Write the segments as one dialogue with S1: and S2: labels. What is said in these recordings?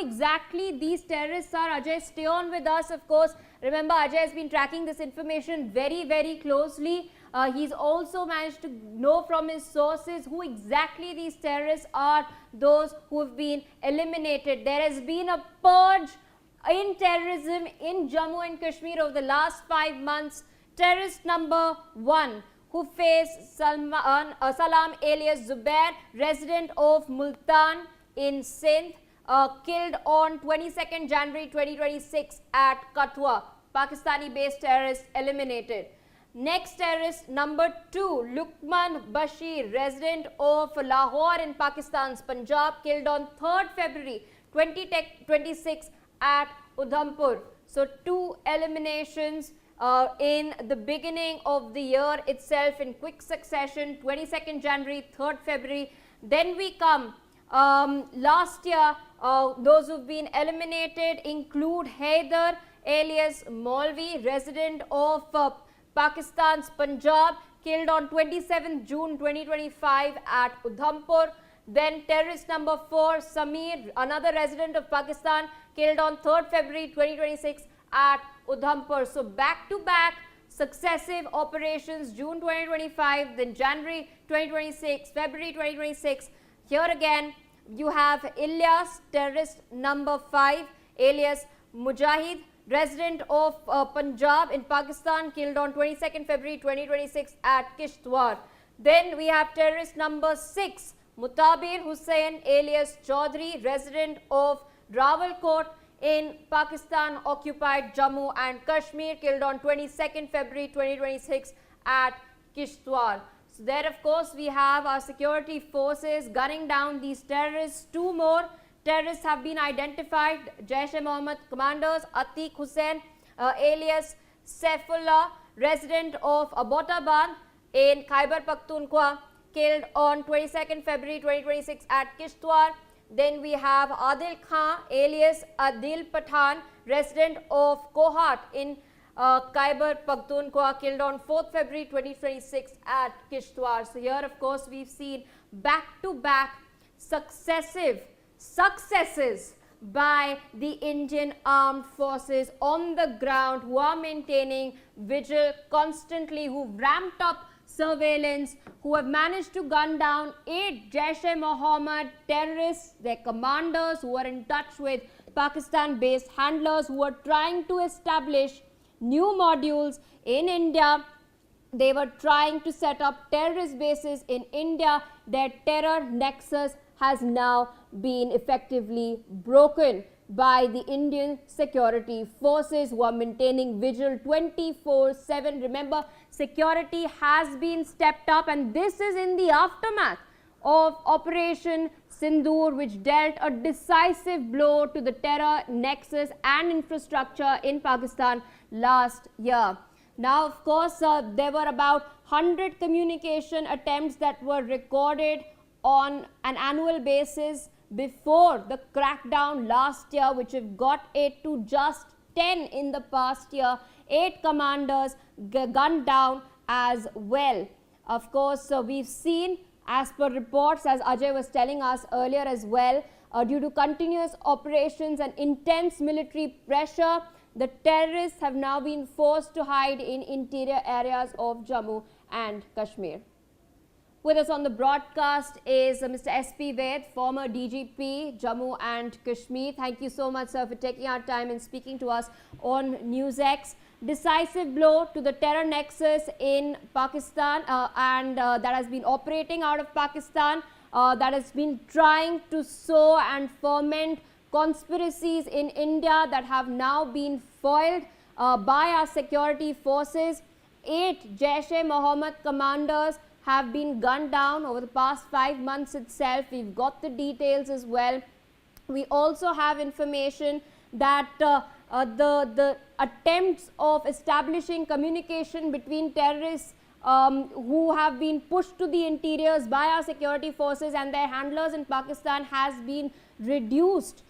S1: exactly these terrorists are. Ajay, stay on with us, of course. Remember, Ajay has been tracking this information very, very closely. He's also managed to know from his sources who exactly these terrorists are, those who have been eliminated. There has been a purge in terrorism in Jammu and Kashmir over the last 5 months. Terrorist number 1, who faced Salam alias Zubair, resident of Multan in Sindh, killed on 22nd January 2026 at Kathua. Pakistani-based terrorist eliminated. Next terrorist number 2, Lukman Bashir, resident of Lahore in Pakistan's Punjab, killed on 3rd February 2026 at Udhampur. So 2 eliminations in the beginning of the year itself in quick succession, 22nd January, 3rd February. Then we come last year, those who've been eliminated include Haider alias Maulvi, resident of Pakistan's Punjab, killed on 27th June 2025 at Udhampur. Then terrorist number 4, Samir, another resident of Pakistan, killed on 3rd February 2026 at Udhampur. So back to back successive operations, June 2025, then January 2026, February 2026. Here again, you have Ilyas, terrorist number 5, alias Mujahid, resident of Punjab in Pakistan, killed on 22nd February 2026 at Kishtwar. Then we have terrorist number 6, Mutabir Hussain, alias Chaudhry, resident of Rawalkot in Pakistan occupied Jammu and Kashmir, killed on 22nd February 2026 at Kishtwar. So there, of course, we have our security forces gunning down these terrorists. 2 more terrorists have been identified. Jaish-e-Mohammed commanders Atiq Hussain, alias Saifullah, resident of Abbottabad in Khyber Pakhtunkhwa, killed on 22nd February 2026 at Kishtwar. Then we have Adil Khan, alias Adil Pathan, resident of Kohat in Khyber Pakhtunkhwa, killed on 4th February 2026 at Kishtwar. So here, of course, we've seen back-to-back successive successes by the Indian armed forces on the ground, who are maintaining vigil constantly, who've ramped up surveillance, who have managed to gun down 8 Jaish-e-Mohammed terrorists, their commanders, who are in touch with Pakistan-based handlers, who are trying to establish new modules in India. They were trying to set up terrorist bases in India. Their terror nexus has now been effectively broken by the Indian security forces, who are maintaining vigil 24/7. Remember, security has been stepped up, and this is in the aftermath of Operation Sindoor, which dealt a decisive blow to the terror nexus and infrastructure in Pakistan last year. Now, of course, there were about 100 communication attempts that were recorded on an annual basis before the crackdown last year, which have got it to just 10 in the past year. 8 commanders gunned down as well. Of course, we've seen, as per reports, as Ajay was telling us earlier as well, due to continuous operations and intense military pressure, the terrorists have now been forced to hide in interior areas of Jammu and Kashmir. With us on the broadcast is Mr. S.P. Vaid, former DGP, Jammu and Kashmir. Thank you so much, sir, for taking our time and speaking to us on NewsX. Decisive blow to the terror nexus in Pakistan and that has been operating out of Pakistan, that has been trying to sow and foment conspiracies in India that have now been foiled by our security forces. 8 Jaish-e-Mohammed commanders have been gunned down over the past 5 months itself. We've got the details as well. We also have information that the attempts of establishing communication between terrorists who have been pushed to the interiors by our security forces and their handlers in Pakistan has been reduced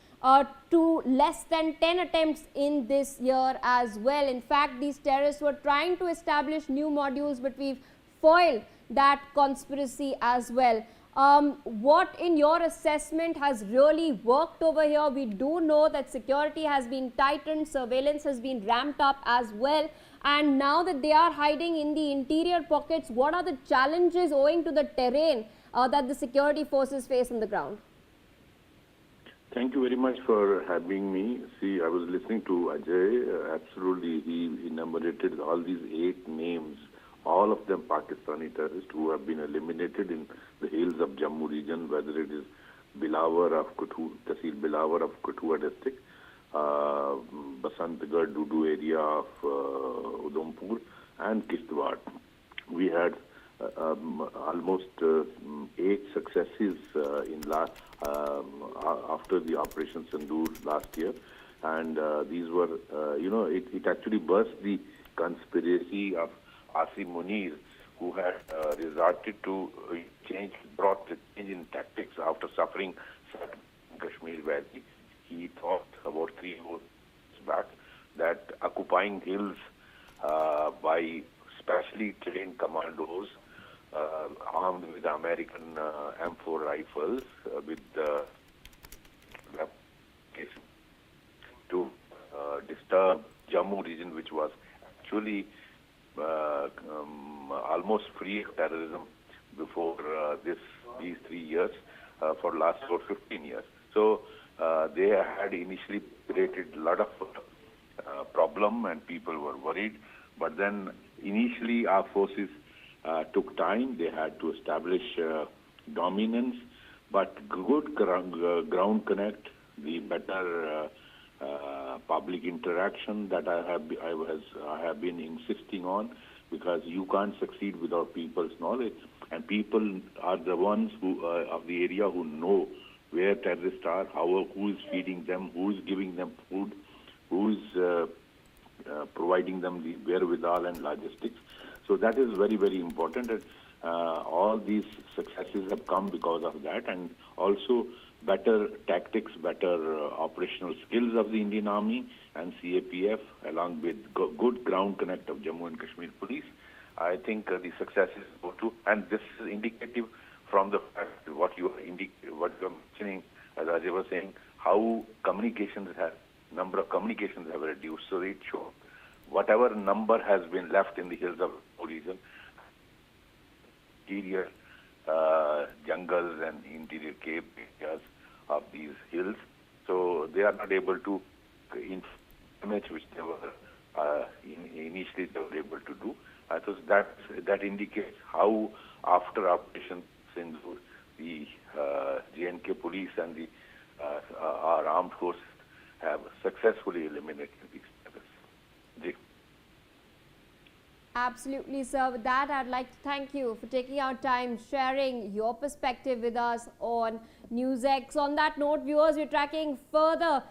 S1: to less than 10 attempts in this year as well. In fact, these terrorists were trying to establish new modules, but we've foiled that conspiracy as well. What, in your assessment, has really worked over here? We do know that security has been tightened, surveillance has been ramped up as well. And now that they are hiding in the interior pockets, what are the challenges owing to the terrain that the security forces face on the ground?
S2: Thank you very much for having me. See, I was listening to Ajay. Absolutely, he enumerated all these 8 names, all of them Pakistani terrorists who have been eliminated in the hills of Jammu region, whether it is Bilawar of Kathua, Tehsil Bilawar of Kathua district, Basantgarh, Dudu area of Udhampur, and Kishtwar. We had almost 8 successes in last after the Operation Sindoor last year, and these were, it actually burst the conspiracy of Asim Munir, who had resorted to brought the change in tactics after suffering in Kashmir Valley. He thought about 3 years back that occupying hills by specially trained commandos armed with American M4 rifles with to disturb Jammu region, which was actually almost free of terrorism before these 3 years for last 15 years. So they had initially created a lot of problem and people were worried, but then initially our forces took time. They had to establish dominance, but good ground connect, the better public interaction that I have been insisting on, because you can't succeed without people's knowledge, and people are the ones who of the area who know where terrorists are, who is feeding them, who is giving them food, who is providing them the wherewithal and logistics. So that is very, very important. And all these successes have come because of that, and also better tactics, better operational skills of the Indian Army and CAPF, along with good ground connect of Jammu and Kashmir Police. I think the successes go to, and this is indicative from the fact what you are mentioning, as Ajay was saying, how number of communications have reduced. So it shows whatever number has been left in the hills of the region, interior jungles and interior cave areas of these hills. So they are not able to image which they were initially they were able to do. So that indicates how after Operation Sindoor, the J&K police and our armed forces have successfully eliminated these terrorists.
S1: Absolutely, sir. With that, I'd like to thank you for taking out time, sharing your perspective with us on NewsX. On that note, viewers, we're tracking further